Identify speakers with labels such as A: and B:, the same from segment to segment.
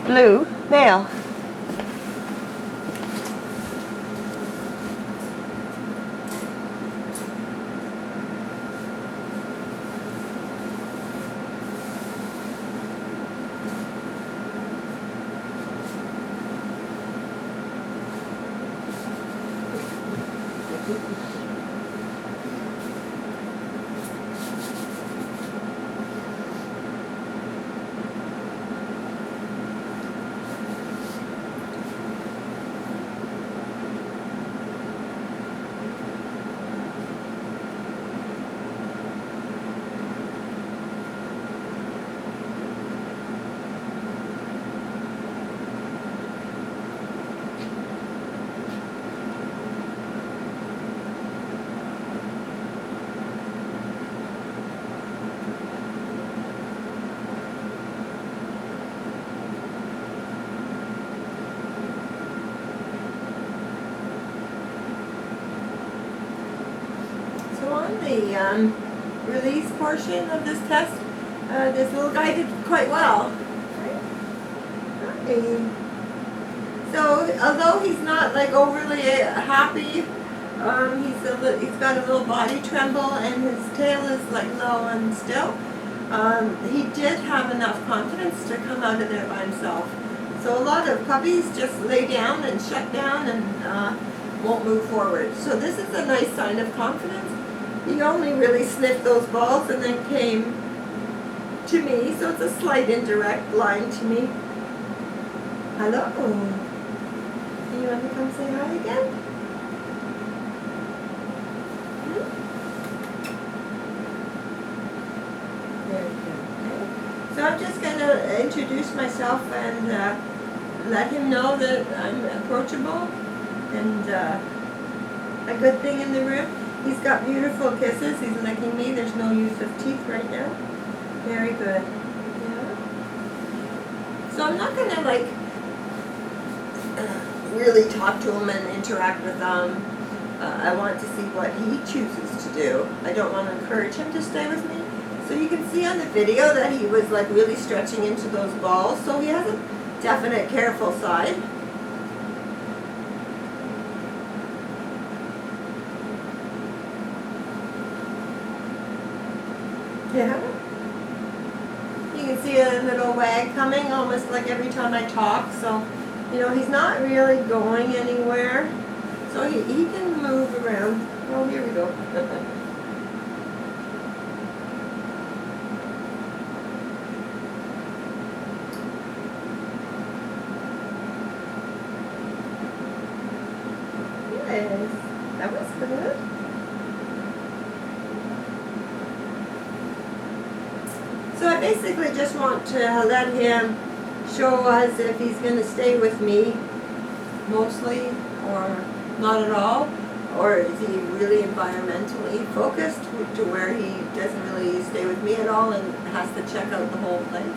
A: blue male. So on the release portion of this test, this little guy did quite well. Okay. So although he's not like overly happy, he's got a little body tremble and his tail is like low and still. He did have enough confidence to come out of there by himself. So a lot of puppies just lay down and shut down and won't move forward. So this is a nice sign of confidence. He only really sniffed those balls and then came to me, so it's a slight indirect line to me. Hello. Do you want to come say hi again? Very good. Okay. So I'm just going to introduce myself and let him know that I'm approachable and a good thing in the room. He's got beautiful kisses. He's licking me. There's no use of teeth right now. Very good. Yeah. So I'm not going to like really talk to him and interact with him. I want to see what he chooses to do. I don't want to encourage him to stay with me. So you can see on the video that he was like really stretching into those balls. So he has a definite careful side. Yeah. You can see a little wag coming almost like every time I talk. So, you know, he's not really going anywhere. So he can move around. Oh, here we go. Yes, that was good. So I basically just want to let him show us if he's going to stay with me mostly or not at all, or is he really environmentally focused to where he doesn't really stay with me at all and has to check out the whole thing.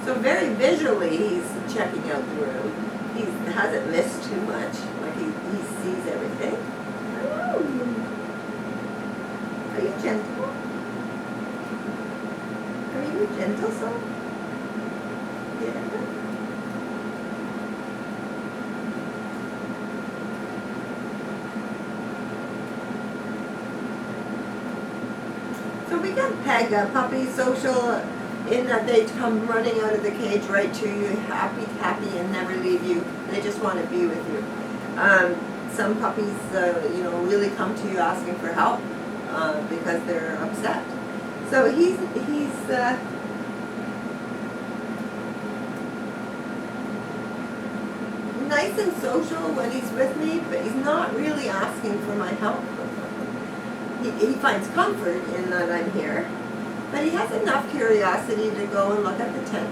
A: So very visually, he's checking out the room. He hasn't missed too much. Like he sees everything. Hello. Are you gentle? Are you gentle, son? Yeah. So we can peg a puppy social in that they come running out of the cage right to you, happy, and never leave you. They just want to be with you. Some puppies, you know, really come to you asking for help because they're upset. So he's nice and social when he's with me, but he's not really asking for my help. He finds comfort in that I'm here. But he has enough curiosity to go and look at the tent.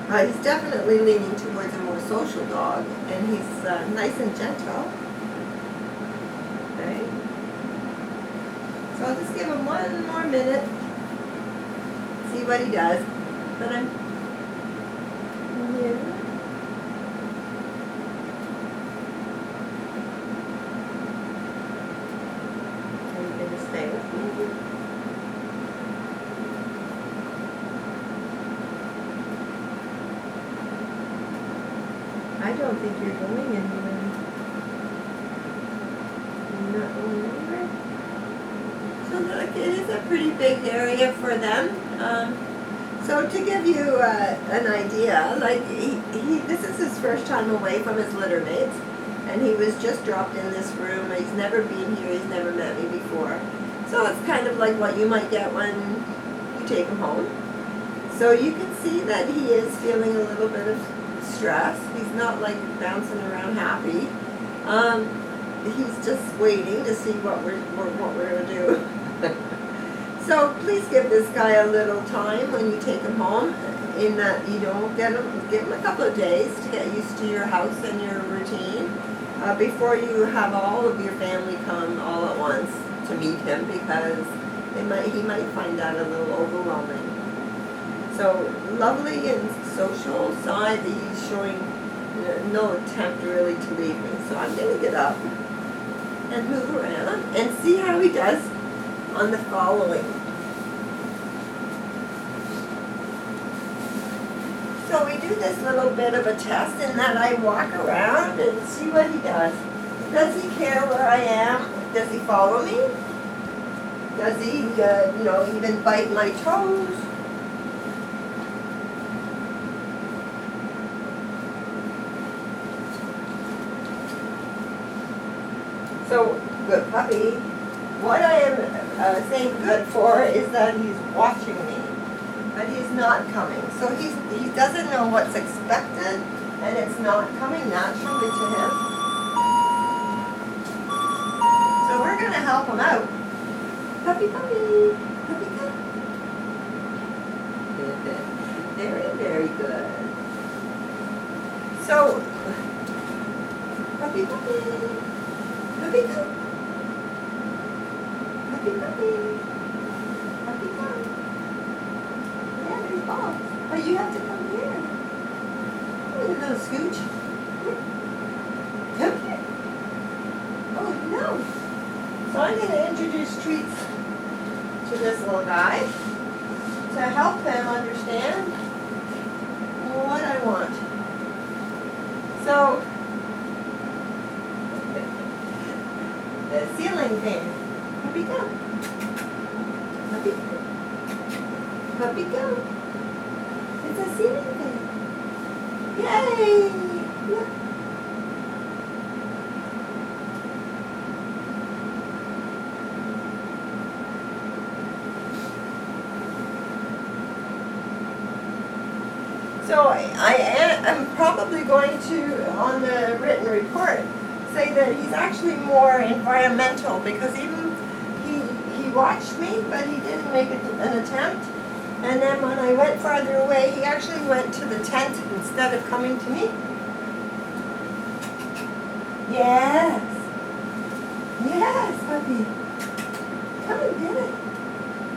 A: He's definitely leaning towards a more social dog, and he's nice and gentle. Okay. So I'll just give him one more minute, see what he does. But I'm here. I don't think you're going anywhere. You're not going anywhere. So look, it is a pretty big area for them. So to give you an idea, like this is his first time away from his litter mates, and he was just dropped in this room. He's never been here. He's never met me before. So it's kind of like what you might get when you take him home. So you can see that he is feeling a little bit of stress. He's not like bouncing around happy. He's just waiting to see what we're gonna do. So please give this guy a little time when you take him home, in that you don't give him a couple of days to get used to your house and your routine before you have all of your family come all at once to meet him, because he might find that a little overwhelming. So lovely and social side, he's showing no attempt really to leave me. So I'm going to get up and move around and see how he does on the following. So we do this little bit of a test in that I walk around and see what he does. Does he care where I am? Does he follow me? Does he, even bite my toes? So, good puppy. What I am saying good for is that he's watching me, but he's not coming. So he doesn't know what's expected, and it's not coming naturally to him. So we're going to help him out. Puppy, puppy, puppy, puppy. Very, very good. So, puppy, puppy, puppy, puppy. Puppy, puppy. Puppy, puppy. Yeah, there's Bob. But you have to come here. Look at little scooch. Come here. Oh, no. So I'm going to introduce treats to this little guy to help him understand what I want. So, the ceiling fan. Puppy, go. Puppy, go. Puppy, go. It's a ceiling fan. Yay! Look. So I am probably going to, on the written report, say that he's actually more environmental, because even he watched me, but he didn't make an attempt. And then when I went farther away, he actually went to the tent instead of coming to me. Yes. Yes, puppy. Come and get it.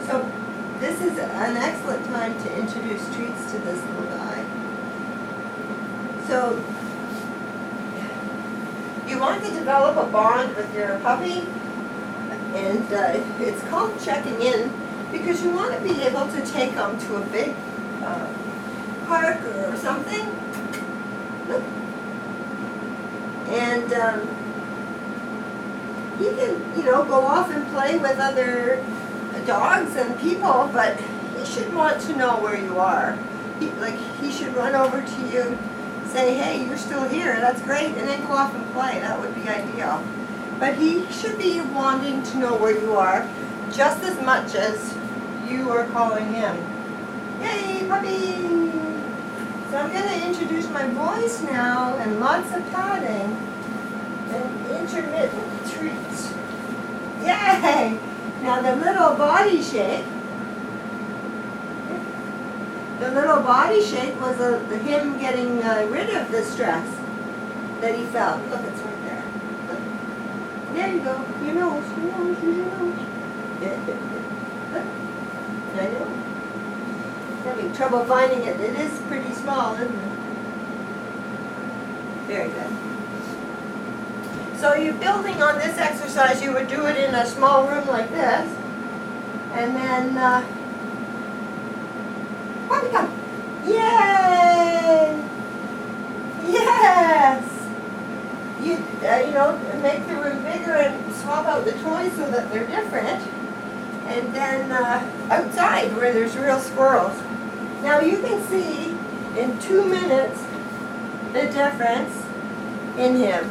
A: So this is an excellent time to introduce treats to this little guy. So you want to develop a bond with your puppy, and it's called checking in, because you want to be able to take them to a big park or something. Look. And he can, go off and play with other dogs and people, but he should want to know where you are. He should run over to you, say, hey, you're still here, that's great, and then go off and play. That would be ideal. But he should be wanting to know where you are just as much as you are calling him. Yay, puppy! So I'm going to introduce my voice now, and lots of patting and intermittent treats. Yay! Now the little body shake. The little body shake was him getting rid of the stress that he felt. Look, it's right there. Look. There you go. Your nose, use your nose. Look. I know. Having trouble finding it. It is pretty small, isn't it? Very good. So you're building on this exercise. You would do it in a small room like this. And then, puppy come. Yay! Yeah! make the room bigger and swap out the toys so that they're different. And then outside where there's real squirrels. Now you can see in 2 minutes the difference in him.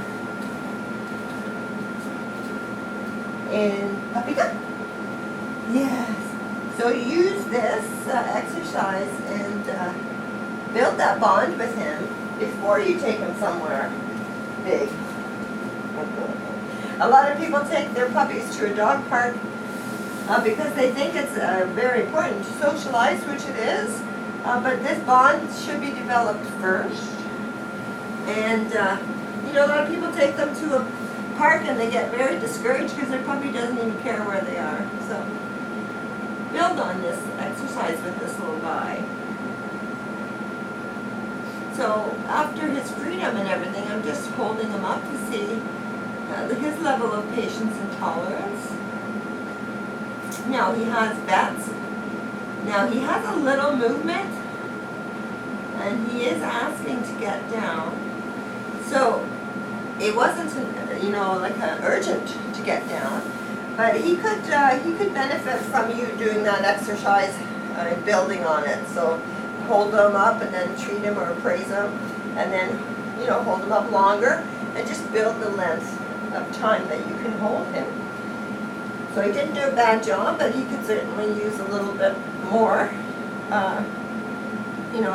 A: And up he goes. Yes. So use this exercise and build that bond with him before you take him somewhere big. A lot of people take their puppies to a dog park because they think it's very important to socialize, which it is. But this bond should be developed first. And a lot of people take them to a park and they get very discouraged because their puppy doesn't even care where they are. So build on this exercise with this little guy. So after his freedom and everything, I'm just holding him up to see his level of patience and tolerance. Now he has bets. Now he has a little movement, and he is asking to get down. So it wasn't, like urgent to get down, but he could benefit from you doing that exercise and building on it. So hold him up and then treat him or praise him, and then hold him up longer and just build the length of time that you can hold him. So he didn't do a bad job, but he could certainly use a little bit more.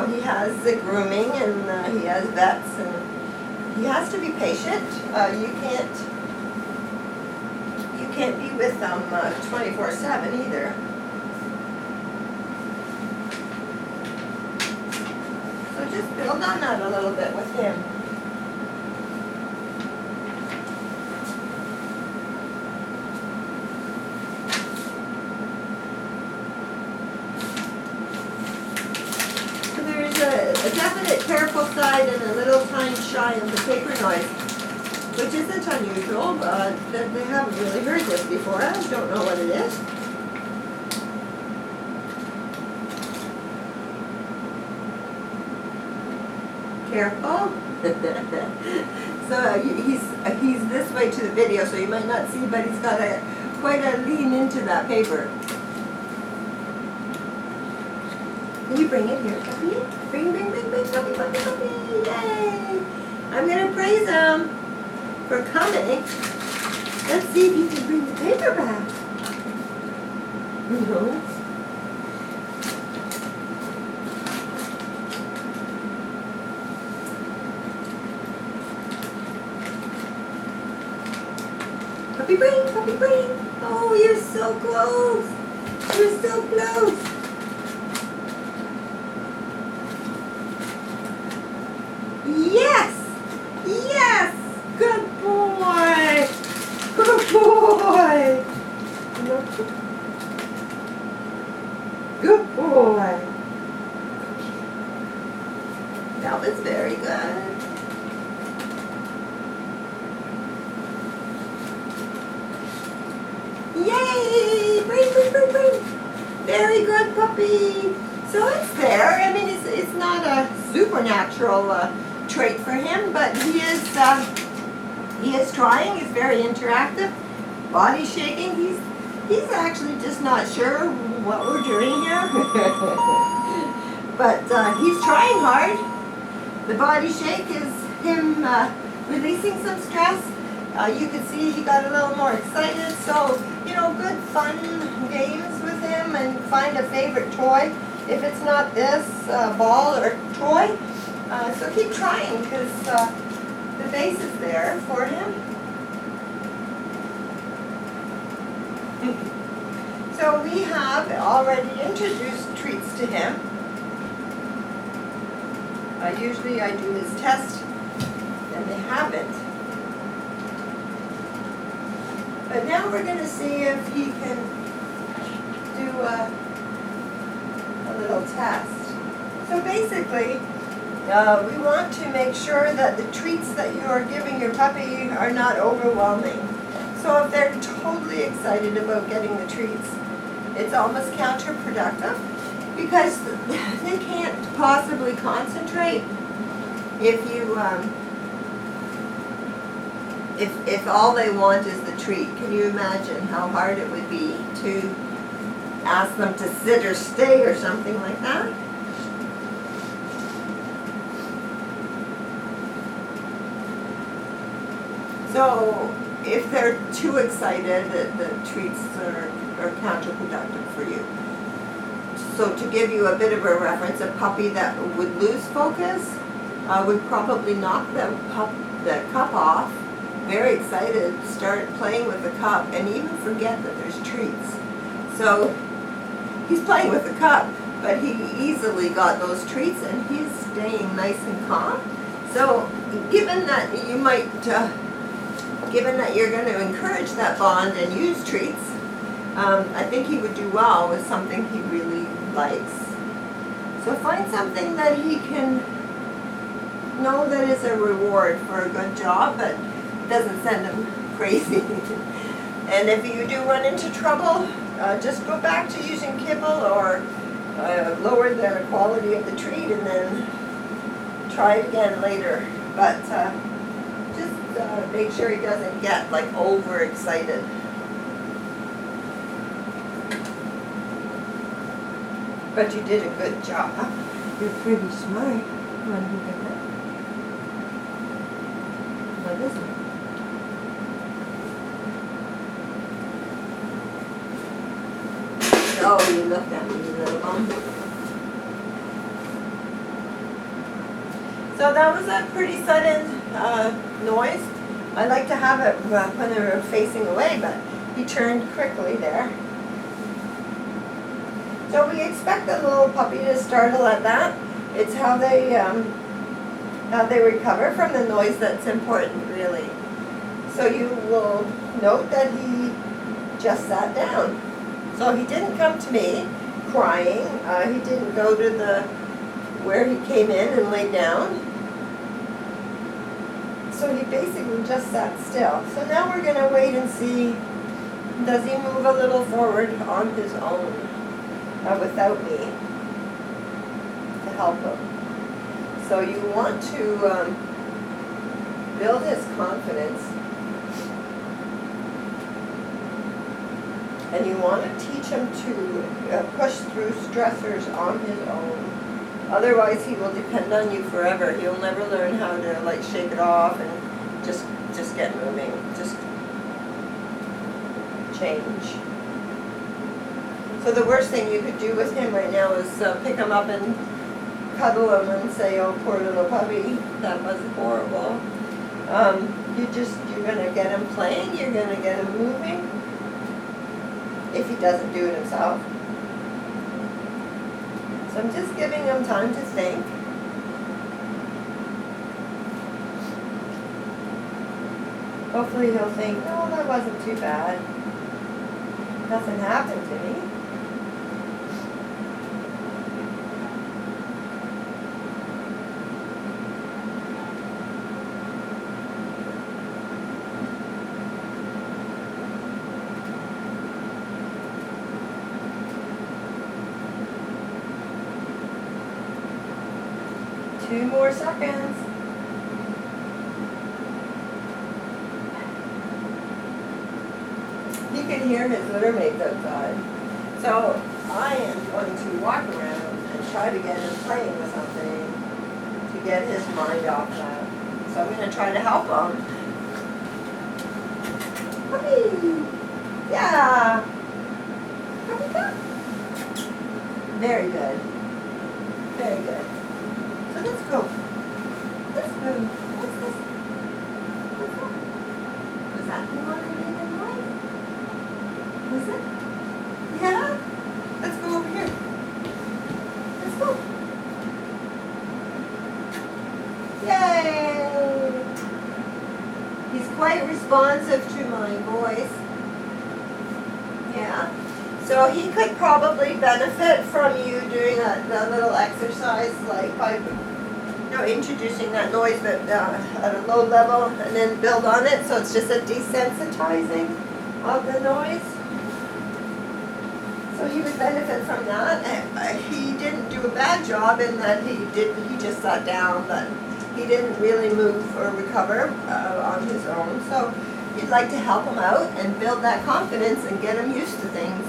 A: He has the grooming and he has vets, and he has to be patient. You can't be with them 24/7 either. So just build on that a little bit with him. A definite careful side and a little tiny shy of the paper noise, which isn't unusual, but they haven't really heard this before. I don't know what it is. Careful. So he's this way to the video, so you might not see, but he's got quite a lean into that paper. Can you bring it here, puppy? Bring, puppy, puppy, puppy, yay! I'm gonna praise him for coming. Let's see if you can bring the paper back. No. Puppy, bring. Oh, you're so close. You're so close. Yes! Yes! Good boy! Good boy! Good boy! That was very good. Yay! Bring! Very good, puppy. So it's there. I mean, it's not a supernatural trait for him, but he is trying. He's very interactive. Body shaking. He's actually just not sure what we're doing here, but he's trying hard. The body shake is him releasing some stress. You can see he got a little more excited. So good fun games with him, and find a favorite toy. If it's not this ball or toy. So keep trying, because the base is there for him. So we have already introduced treats to him. Usually I do his test, and they haven't. But now we're going to see if he can do a little test. So basically, we want to make sure that the treats that you are giving your puppy are not overwhelming. So if they're totally excited about getting the treats, it's almost counterproductive, because they can't possibly concentrate if you if all they want is the treat, can you imagine how hard it would be to ask them to sit or stay or something like that? So if they're too excited, the treats are counterproductive for you. So to give you a bit of a reference, a puppy that would lose focus would probably knock the cup off, very excited, start playing with the cup, and even forget that there's treats. So he's playing with the cup, but he easily got those treats, and he's staying nice and calm. So given that given that you're going to encourage that bond and use treats, I think he would do well with something he really likes. So find something that he can know that is a reward for a good job, but doesn't send him crazy. And if you do run into trouble, just go back to using kibble or lower the quality of the treat and then try it again later. But just make sure he doesn't get like overexcited. But you did a good job. You're pretty smart. Want to look at that? What is it? Oh, you looked at me, you little bum. So that was a pretty sudden noise. I like to have it when they're facing away, but he turned quickly there. So we expect the little puppy to startle at that. It's how they recover from the noise that's important, really. So you will note that he just sat down. So he didn't come to me crying. He didn't go to where he came in and lay down. So he basically just sat still. So now we're going to wait and see, does he move a little forward on his own without me to help him. So you want to build his confidence. And you want to teach him to push through stressors on his own. Otherwise, he will depend on you forever. He'll never learn how to like shake it off and just get moving. Just change. So the worst thing you could do with him right now is pick him up and cuddle him and say, "Oh, poor little puppy, that was horrible." You're gonna get him playing. You're gonna get him moving. If he doesn't do it himself. So I'm just giving him time to think. Hopefully he'll think, "No, that wasn't too bad. Nothing happened to me." Two more seconds. You can hear his litter mates outside. So I am going to walk around and try to get him playing with something to get his mind off that. So I'm going to try to help him. Puppy! Yeah! Puppy, come! Very good. Very good. So let's go. Let's go. What's this? What's that? Was that the one I made the noise? Was it? Yeah? Let's go over here. Let's go. Yay! He's quite responsive to my voice. Yeah. So he could probably benefit from you doing a little exercise, like by introducing that noise, but at a low level, and then build on it. So it's just a desensitizing of the noise. So he would benefit from that. And he didn't do a bad job in that he just sat down, but he didn't really move or recover on his own. So you'd like to help him out and build that confidence and get him used to things.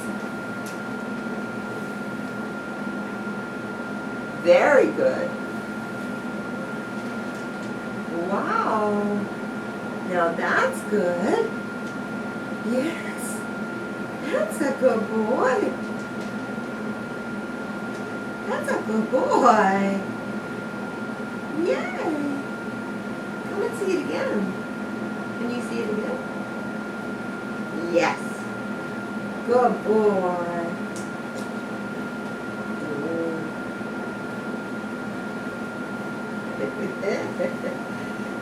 A: Very good. Wow. Now that's good. Yes. That's a good boy. That's a good boy. Yay. Come and see it again. Can you see it again? Yes. Good boy.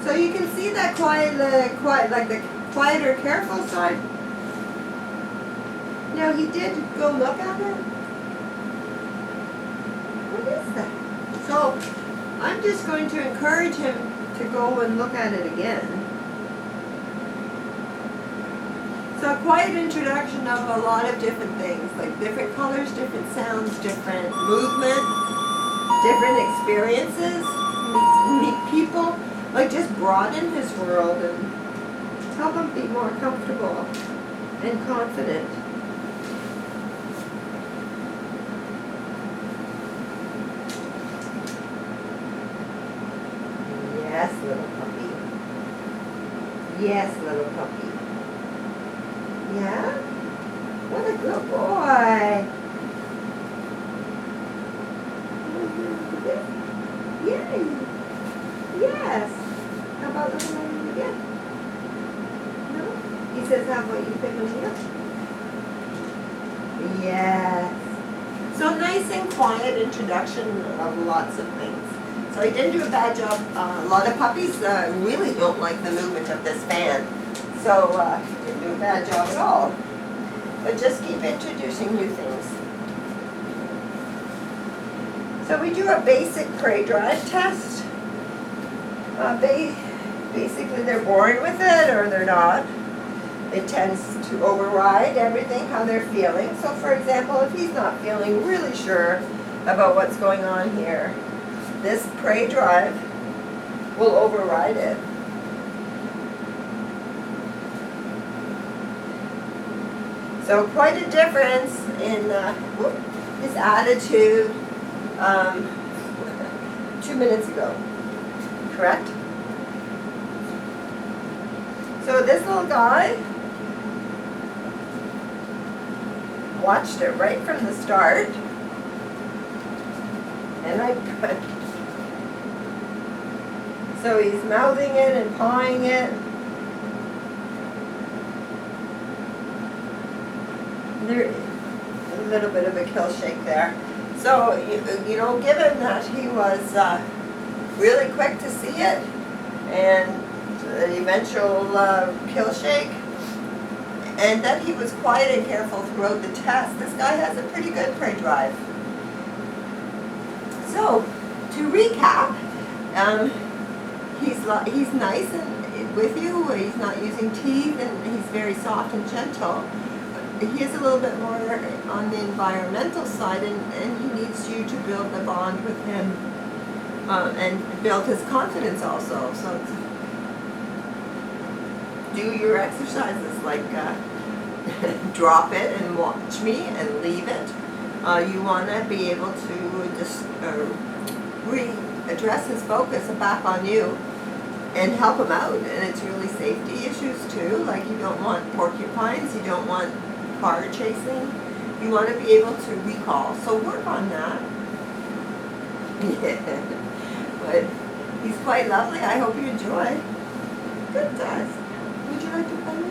A: So you can see that quiet, like the quieter, careful side. Now he did go look at it. What is that? So I'm just going to encourage him to go and look at it again. So a quiet introduction of a lot of different things, like different colors, different sounds, different movements, different experiences, meet people, like just broaden his world and help him be more comfortable and confident. Yes, little puppy. Yes, little puppy. Yeah? What a good boy. Yay. Yes. How about looking at him again? No? He says, how about you pick him up? Yes. So nice and quiet introduction of lots of things. So he didn't do a bad job. A lot of puppies really don't like the movement of this fan. So he didn't do a bad job at all. But just keep introducing new things. So we do a basic prey drive test. Basically they're born with it or they're not. It tends to override everything, how they're feeling. So for example, if he's not feeling really sure about what's going on here, this prey drive will override it. So quite a difference in his attitude 2 minutes ago, correct? So this little guy watched it right from the start, and so he's mouthing it and pawing it. There, a little bit of a kill shake there. So you know, given that he was really quick to see it, and the eventual kill shake, and that he was quiet and careful throughout the test, this guy has a pretty good prey drive. So to recap, he's nice and with you. He's not using teeth, and he's very soft and gentle. He is a little bit more on the environmental side, and he needs you to build the bond with him and build his confidence also. So do your exercises like drop it and watch me and leave it. You want to be able to just readdress his focus back on you and help him out. And it's really safety issues too, like you don't want porcupines, you don't want car chasing. You want to be able to recall. So work on that. Yeah. But he's quite lovely. I hope you enjoy. Good task. Would you like to play with